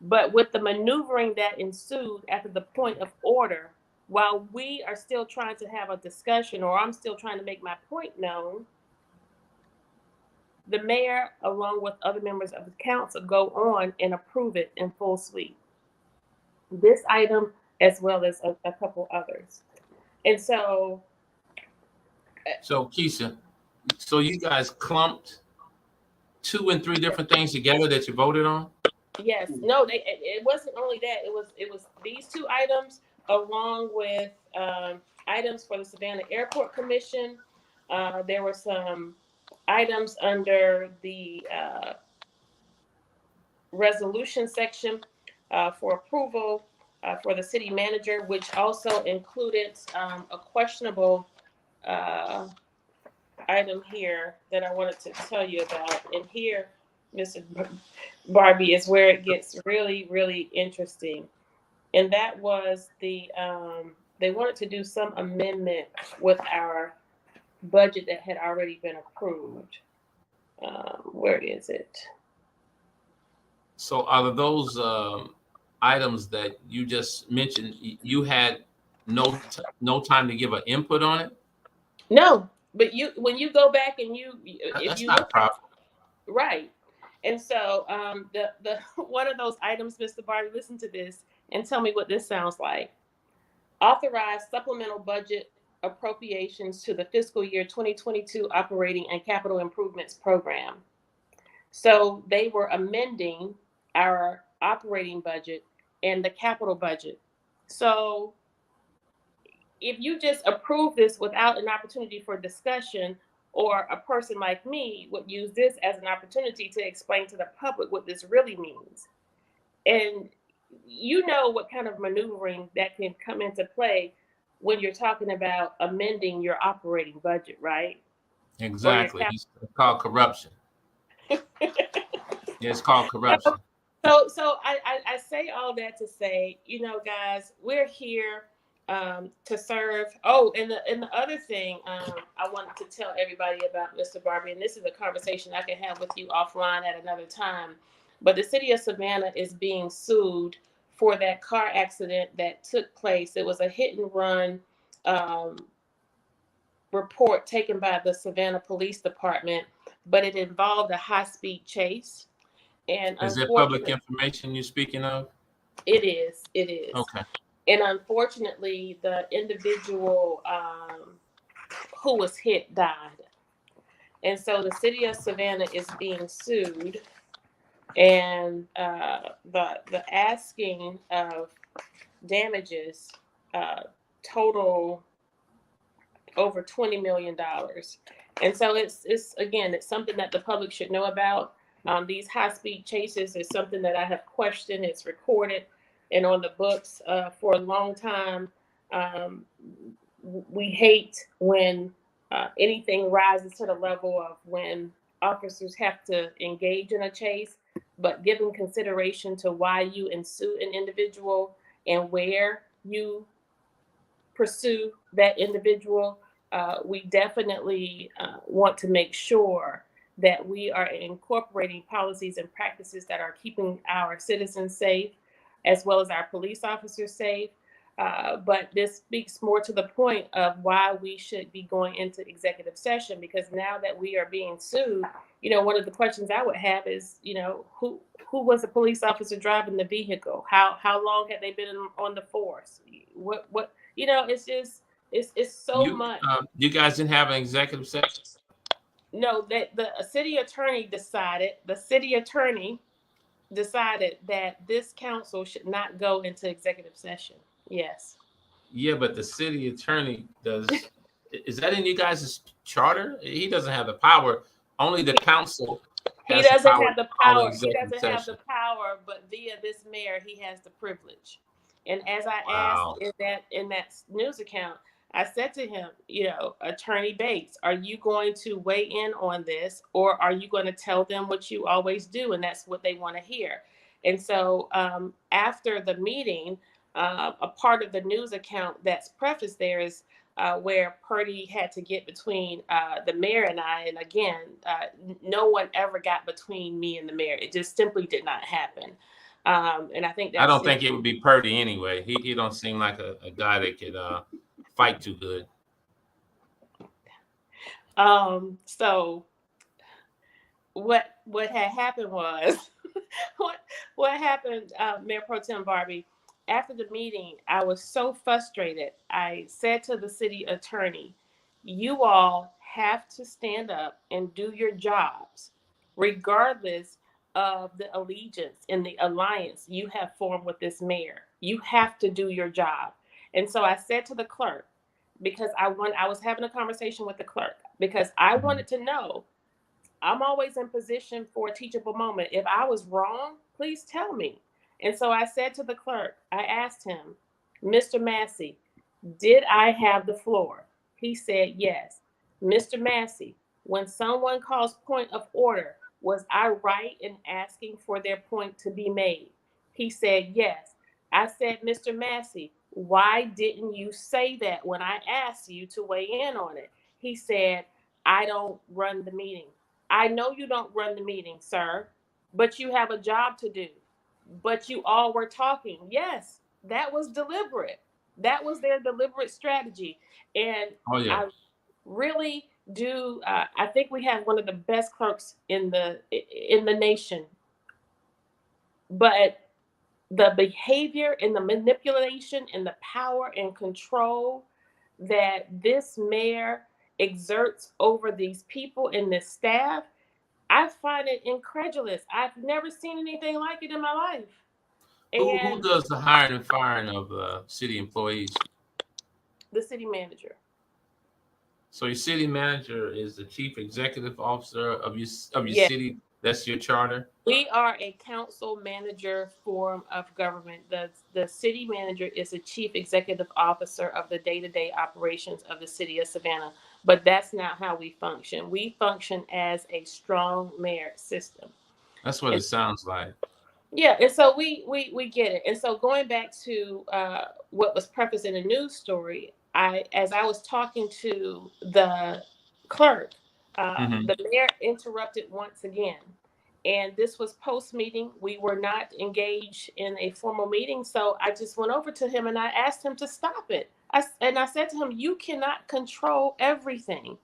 Speaker 1: But with the maneuvering that ensued after the point of order, while we are still trying to have a discussion, or I'm still trying to make my point known, the mayor, along with other members of the council, go on and approve it in full sweep. This item, as well as a couple others. And so
Speaker 8: Kesha, so you guys clumped 2 and 3 different things together that you voted on?
Speaker 1: Yes, no, it wasn't only that. It was these 2 items along with items for the Savannah Airport Commission. There were some items under the resolution section for approval for the city manager, which also included a questionable item here that I wanted to tell you about. And here, Mr. Barbie, is where it gets really, really interesting. And that was they wanted to do some amendment with our budget that had already been approved. Where is it?
Speaker 8: So out of those items that you just mentioned, you had no time to give an input on it?
Speaker 1: No, but when you go back and
Speaker 8: that's not proper.
Speaker 1: Right. And so the one of those items, Mr. Barbie, listen to this and tell me what this sounds like. Authorize supplemental budget appropriations to the fiscal year 2022 operating and capital improvements program. So they were amending our operating budget and the capital budget. So if you just approve this without an opportunity for discussion, or a person like me would use this as an opportunity to explain to the public what this really means. And you know what kind of maneuvering that can come into play when you're talking about amending your operating budget, right?
Speaker 8: Exactly. It's called corruption. Yeah, it's called corruption.
Speaker 1: So I say all that to say, guys, we're here to serve. Oh, and the other thing I wanted to tell everybody about, Mr. Barbie, and this is a conversation I can have with you offline at another time, but the city of Savannah is being sued for that car accident that took place. It was a hit and run report taken by the Savannah Police Department, but it involved a high-speed chase. And
Speaker 8: is it public information you're speaking of?
Speaker 1: It is.
Speaker 8: Okay.
Speaker 1: And unfortunately, the individual who was hit died. And so the city of Savannah is being sued and the asking of damages total over $20 million. And so it's again, it's something that the public should know about. These high-speed chases is something that I have questioned. It's recorded and on the books for a long time. We hate when anything rises to the level of when officers have to engage in a chase, but giving consideration to why you ensue an individual and where you pursue that individual, we definitely want to make sure that we are incorporating policies and practices that are keeping our citizens safe, as well as our police officers safe. But this speaks more to the point of why we should be going into executive session, because now that we are being sued, one of the questions I would have is, who was the police officer driving the vehicle? How long had they been on the force? What it's just it's so much.
Speaker 8: You guys didn't have an executive session?
Speaker 1: No, that the city attorney decided that this council should not go into executive session. Yes.
Speaker 8: Yeah, but the city attorney does. Is that in you guys' charter? He doesn't have the power. Only the council.
Speaker 1: He doesn't have the power. He doesn't have the power, but via this mayor, he has the privilege. And as I asked in that news account, I said to him, Attorney Bates, are you going to weigh in on this, or are you going to tell them what you always do? And that's what they want to hear. And so after the meeting, a part of the news account that's prefaced there is where Purdy had to get between the mayor and I. And again, no one ever got between me and the mayor. It just simply did not happen. And I think
Speaker 8: I don't think it would be Purdy anyway. He don't seem like a guy that could fight too good.
Speaker 1: So what had happened was what happened, Mayor Pro Tem Barbie, after the meeting, I was so frustrated. I said to the city attorney, you all have to stand up and do your jobs, regardless of the allegiance and the alliance you have formed with this mayor. You have to do your job. And so I said to the clerk, because I was having a conversation with the clerk, because I wanted to know, I'm always in position for a teachable moment. If I was wrong, please tell me. And so I said to the clerk, I asked him, Mr. Massey, did I have the floor? He said, yes. Mr. Massey, when someone calls point of order, was I right in asking for their point to be made? He said, yes. I said, Mr. Massey, why didn't you say that when I asked you to weigh in on it? He said, I don't run the meeting. I know you don't run the meeting, sir, but you have a job to do. But you all were talking. Yes, that was deliberate. That was their deliberate strategy. And I really do. I think we have one of the best clerks in the nation. But the behavior and the manipulation and the power and control that this mayor exerts over these people and this staff, I find it incredulous. I've never seen anything like it in my life.
Speaker 8: Who does the hiring and firing of city employees?
Speaker 1: The city manager. So
Speaker 8: your city manager is the chief executive officer of your city. That's your charter.
Speaker 1: We are a council manager form of government. The city manager is the chief executive officer of the day-to-day operations of the city of Savannah. But that's not how we function. We function as a strong merit system.
Speaker 8: That's what it sounds like.
Speaker 1: Yeah, and so we get it. And so going back to what was prefaced in the news story, as I was talking to the clerk, the mayor interrupted once again. And this was post-meeting. We were not engaged in a formal meeting. So I just went over to him and I asked him to stop it. I said to him, you cannot control everything.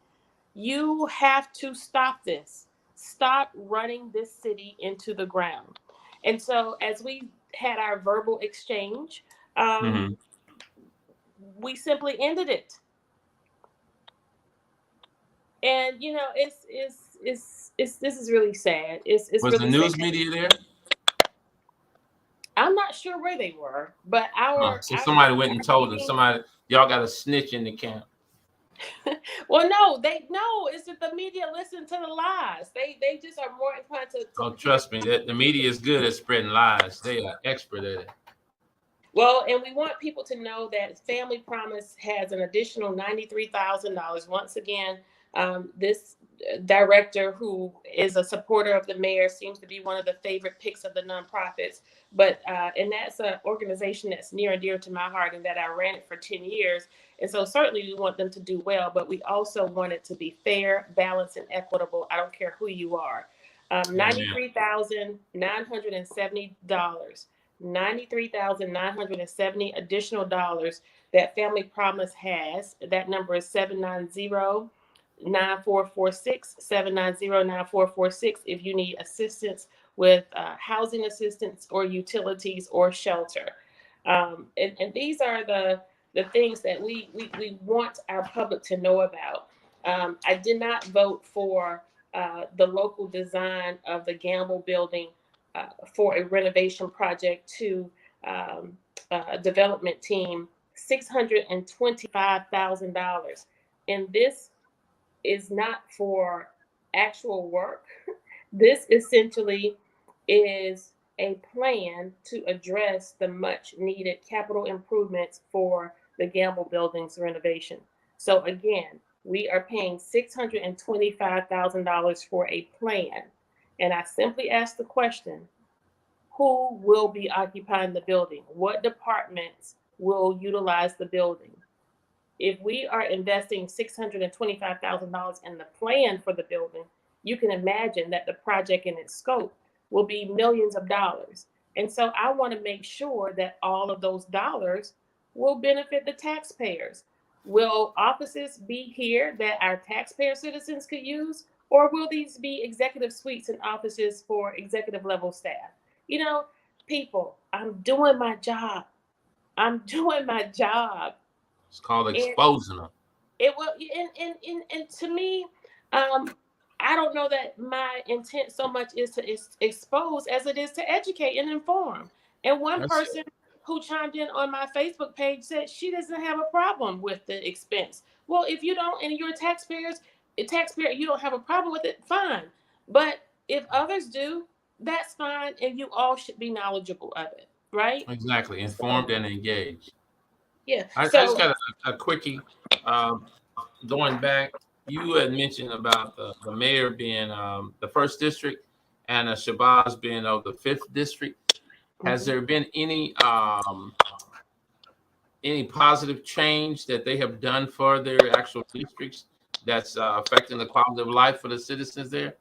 Speaker 1: You have to stop this. Stop running this city into the ground. And so as we had our verbal exchange, we simply ended it. And, it's this is really sad. It's
Speaker 8: Was
Speaker 1: really
Speaker 8: the news
Speaker 1: sad.
Speaker 8: media there?
Speaker 1: I'm not sure where they were, but
Speaker 8: So somebody went and told them. Somebody, y'all got a snitch in the camp.
Speaker 1: Well, no, it's that the media listen to the lies. They just are more inclined to
Speaker 8: Oh, trust me, the media is good at spreading lies. They are expert at it.
Speaker 1: Well, and we want people to know that Family Promise has an additional $93,000. Once again, this director, who is a supporter of the mayor, seems to be one of the favorite picks of the nonprofits. But and that's an organization that's near and dear to my heart, and that I ran it for 10 years. And so certainly we want them to do well, but we also want it to be fair, balanced, and equitable. I don't care who you are. $93,970. $93,970 additional dollars that Family Promise has. That number is 790-9446, 790-9446 if you need assistance with housing assistance or utilities or shelter. And these are the things that we want our public to know about. I did not vote for the local design of the Gamble building for a renovation project to a development team, $625,000. And this is not for actual work. This essentially is a plan to address the much needed capital improvements for the Gamble building's renovation. So again, we are paying $625,000 for a plan. And I simply ask the question, who will be occupying the building? What departments will utilize the building? If we are investing $625,000 in the plan for the building, you can imagine that the project in its scope will be millions of dollars. And so I want to make sure that all of those dollars will benefit the taxpayers. Will offices be here that our taxpayer citizens could use? Or will these be executive suites and offices for executive level staff? You know, people, I'm doing my job. I'm doing my job.
Speaker 8: It's called exposing them.
Speaker 1: It will, and to me, I don't know that my intent so much is to expose as it is to educate and inform. And one person who chimed in on my Facebook page said she doesn't have a problem with the expense. Well, if you don't, and you're a taxpayer, you don't have a problem with it, fine. But if others do, that's fine, and you all should be knowledgeable of it, right?
Speaker 8: Exactly, informed and engaged.
Speaker 1: Yeah.
Speaker 8: I just got a quickie. Going back, you had mentioned about the mayor being the 1st district and Shabazz being of the 5th district. Has there been any positive change that they have done for their actual districts that's affecting the quality of life for the citizens there,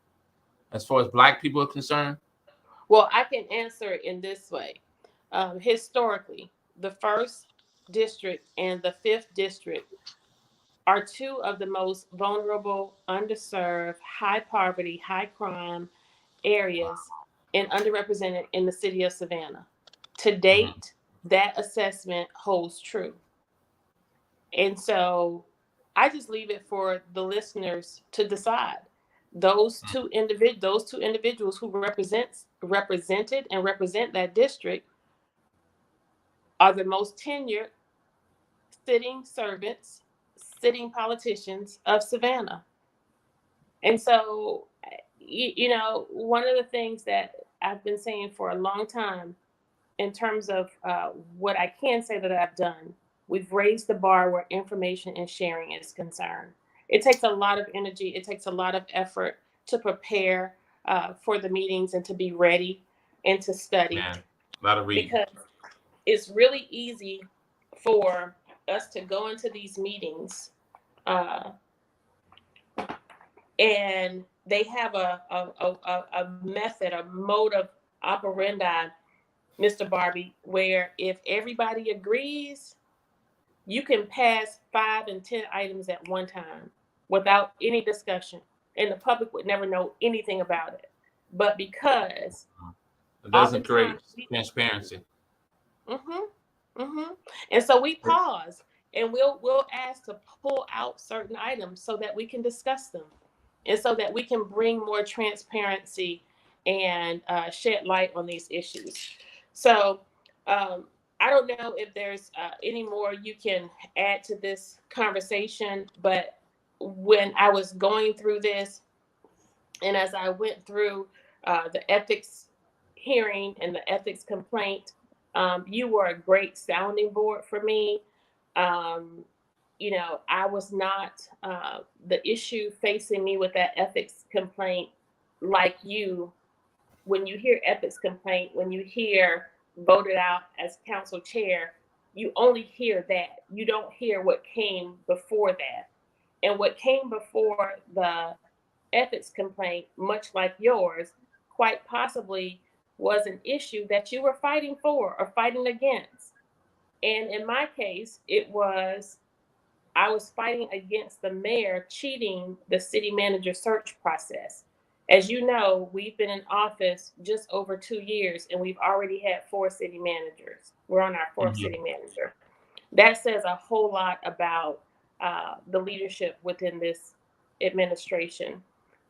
Speaker 8: as far as Black people are concerned?
Speaker 1: Well, I can answer it in this way. Historically, the 1st district and the 5th district are two of the most vulnerable, underserved, high poverty, high crime areas and underrepresented in the city of Savannah. To date, that assessment holds true. And so I just leave it for the listeners to decide. Those two individuals who represented and represent that district are the most tenured sitting servants, sitting politicians of Savannah. And so, you know, one of the things that I've been saying for a long time in terms of what I can say that I've done, we've raised the bar where information and sharing is concerned. It takes a lot of energy. It takes a lot of effort to prepare for the meetings and to be ready and to study.
Speaker 8: Man, a lot of reading.
Speaker 1: Because it's really easy for us to go into these meetings and they have a method, a mode of operandi, Mr. Barbie, where if everybody agrees, you can pass 5 and 10 items at one time without any discussion, and the public would never know anything about it. But because
Speaker 8: it doesn't create transparency.
Speaker 1: And so we pause and we'll ask to pull out certain items so that we can discuss them. and so that we can bring more transparency and shed light on these issues. So I don't know if there's any more you can add to this conversation, but when I was going through this, and as I went through the ethics hearing and the ethics complaint, you were a great sounding board for me. Um, I was not the issue facing me with that ethics complaint like you. When you hear ethics complaint, when you hear voted out as council chair, you only hear that. You don't hear what came before that. And what came before the ethics complaint, much like yours, quite possibly was an issue that you were fighting for or fighting against. And in my case, I was fighting against the mayor cheating the city manager search process. As you know, we've been in office just over 2 years and we've already had 4 city managers. We're on our 4th city manager. That says a whole lot about the leadership within this administration.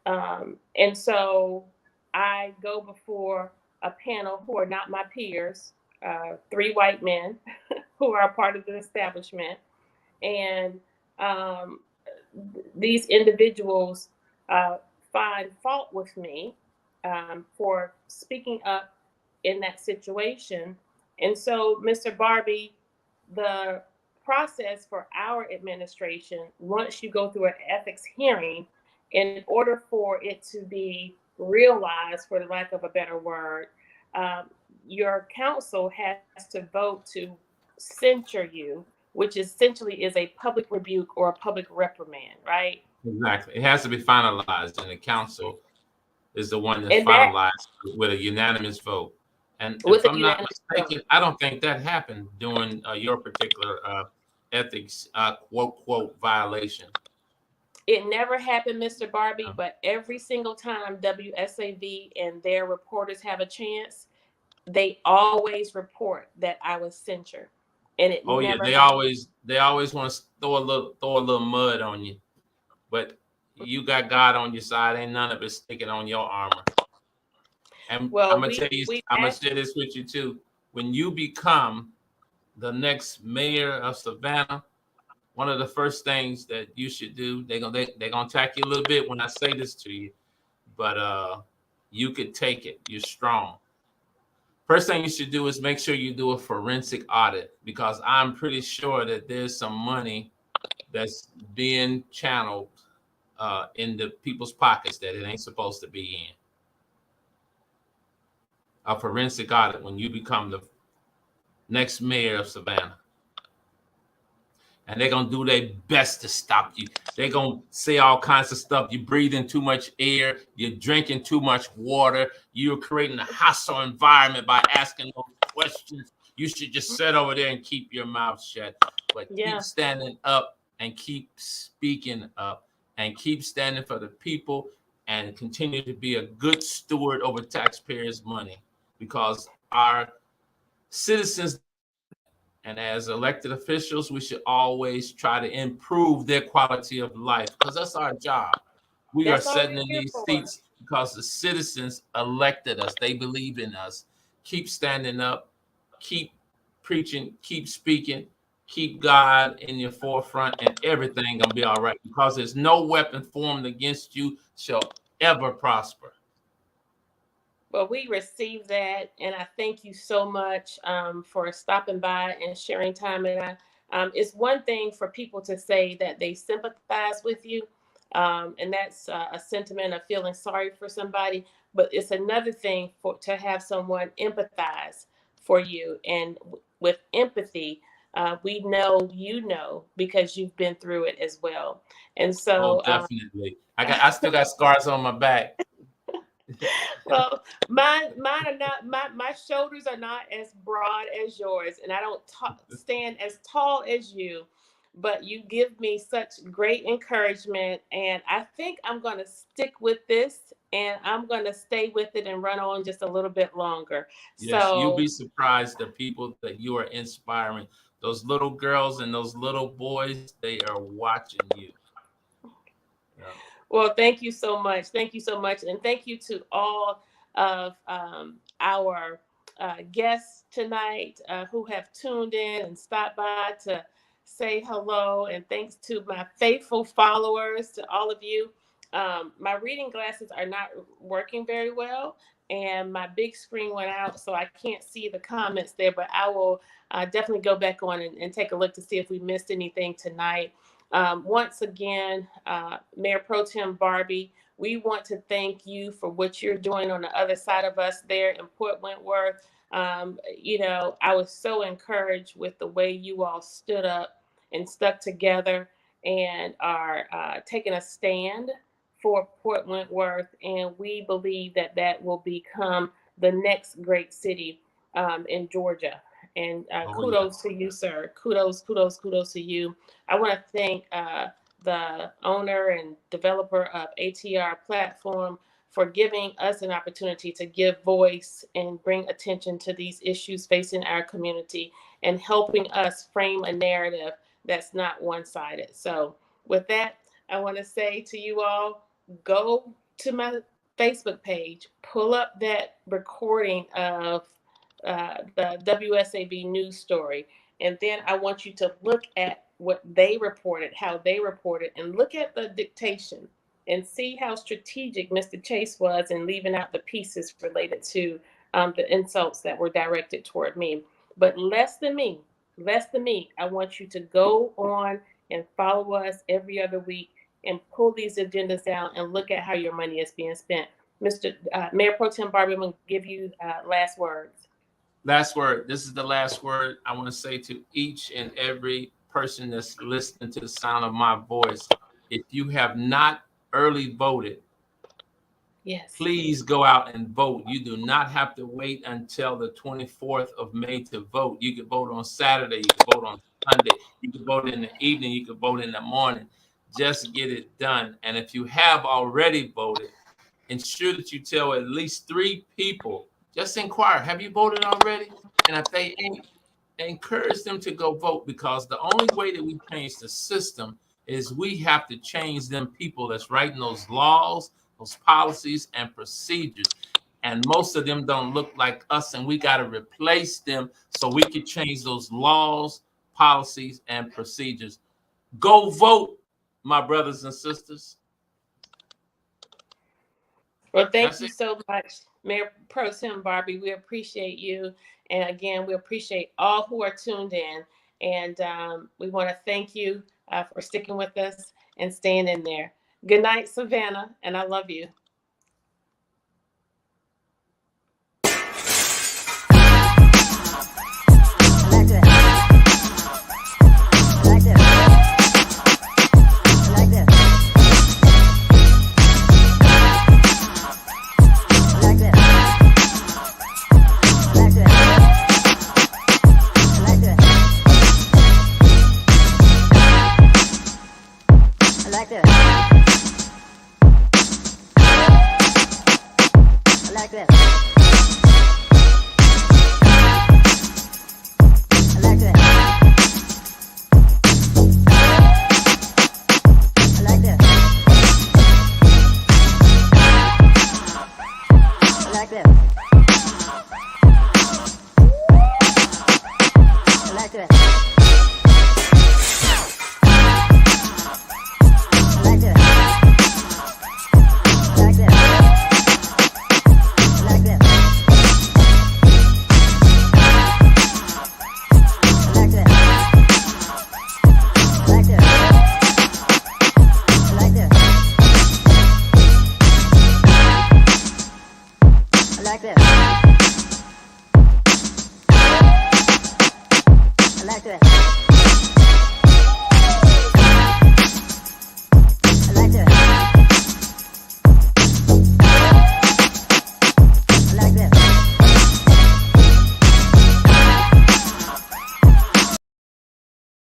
Speaker 1: And so I go before a panel who are not my peers, 3 white men who are a part of the establishment. And these individuals find fault with me for speaking up in that situation. And so, Mr. Barbie, the process for our administration, once you go through an ethics hearing, in order for it to be realized, for the lack of a better word, your council has to vote to censure you, which essentially is a public rebuke or a public reprimand, right?
Speaker 8: Exactly. It has to be finalized, and the council is the one that's finalized with a unanimous vote. And if I'm not mistaken, I don't think that happened during your particular ethics quote violation.
Speaker 1: It never happened, Mr. Barbie, but every single time WSAV and their reporters have a chance, they always report that I was censured. And it never
Speaker 8: they
Speaker 1: happened.
Speaker 8: always want to throw a little mud on you. But you got God on your side, ain't none of it sticking on your armor. And I'm gonna tell you, I'm gonna share this with you too. When you become the next mayor of Savannah, one of the first things that you should do, they're gonna attack you a little bit when I say this to you, but you could take it. You're strong. First thing you should do is make sure you do a forensic audit, because I'm pretty sure that there's some money that's being channeled in the people's pockets that it ain't supposed to be in. A forensic audit when you become the next mayor of Savannah. And they're going to do their best to stop you. They're going to say all kinds of stuff. You're breathing too much air. You're drinking too much water. You're creating a hostile environment by asking those questions. You should just sit over there and keep your mouth shut. But keep standing up and keep speaking up and keep standing for the people and continue to be a good steward over taxpayers' money, because our citizens, and as elected officials, we should always try to improve their quality of life, because that's our job. We are sitting in these seats because the citizens elected us. They believe in us. Keep standing up, keep preaching, keep speaking, keep God in your forefront, and everything gonna be all right, because there's no weapon formed against you shall ever prosper.
Speaker 1: Well, we received that, and I thank you so much for stopping by and sharing time. And it's one thing for people to say that they sympathize with you, and that's a sentiment of feeling sorry for somebody. But it's another thing to have someone empathize for you. And with empathy, we know you know, because you've been through it as well. And so,
Speaker 8: definitely, I still got scars on my back.
Speaker 1: Well, mine are not. My shoulders are not as broad as yours, and I don't stand as tall as you. But you give me such great encouragement, and I think I'm going to stick with this, and I'm going to stay with it and run on just a little bit longer.
Speaker 8: Yes, so you'll be surprised the people that you are inspiring. Those little girls and those little boys, they are watching you.
Speaker 1: Well, thank you so much. Thank you so much. And thank you to all of our guests tonight who have tuned in and stopped by to say hello. And thanks to my faithful followers, to all of you. My reading glasses are not working very well, and my big screen went out, so I can't see the comments there, but I will definitely go back on and take a look to see if we missed anything tonight. Once again, Mayor Pro Tem Barbie, we want to thank you for what you're doing on the other side of us there in Port Wentworth. I was so encouraged with the way you all stood up and stuck together and are taking a stand for Port Wentworth. And we believe that that will become the next great city in Georgia. And kudos to you, sir. Kudos to you. I want to thank the owner and developer of ATR Platform for giving us an opportunity to give voice and bring attention to these issues facing our community and helping us frame a narrative that's not one-sided. So with that, I want to say to you all, go to my Facebook page, pull up that recording of the WSAB news story. And then I want you to look at what they reported, how they reported, and look at the dictation and see how strategic Mr. Chase was in leaving out the pieces related to the insults that were directed toward me. But less than me, I want you to go on and follow us every other week and pull these agendas down and look at how your money is being spent. Mr. Mayor Pro Tem Barbie, I'm going to give you last words.
Speaker 8: Last word. This is the last word I want to say to each and every person that's listening to the sound of my voice. If you have not early voted,
Speaker 1: yes,
Speaker 8: please go out and vote. You do not have to wait until the 24th of May to vote. You can vote on Saturday. You can vote on Sunday. You can vote in the evening. You can vote in the morning. Just get it done. And if you have already voted, ensure that you tell at least 3 people. Just inquire, have you voted already? And if they ain't, encourage them to go vote, because the only way that we change the system is we have to change them people that's writing those laws, those policies and procedures. And most of them don't look like us, and we got to replace them so we can change those laws, policies, and procedures. Go vote, my brothers and sisters.
Speaker 1: Well, thank you so much, Mayor Pro Tem Barbie. We appreciate you. And again, we appreciate all who are tuned in. And we want to thank you for sticking with us and staying in there. Good night, Savannah, and I love you.
Speaker 9: like that.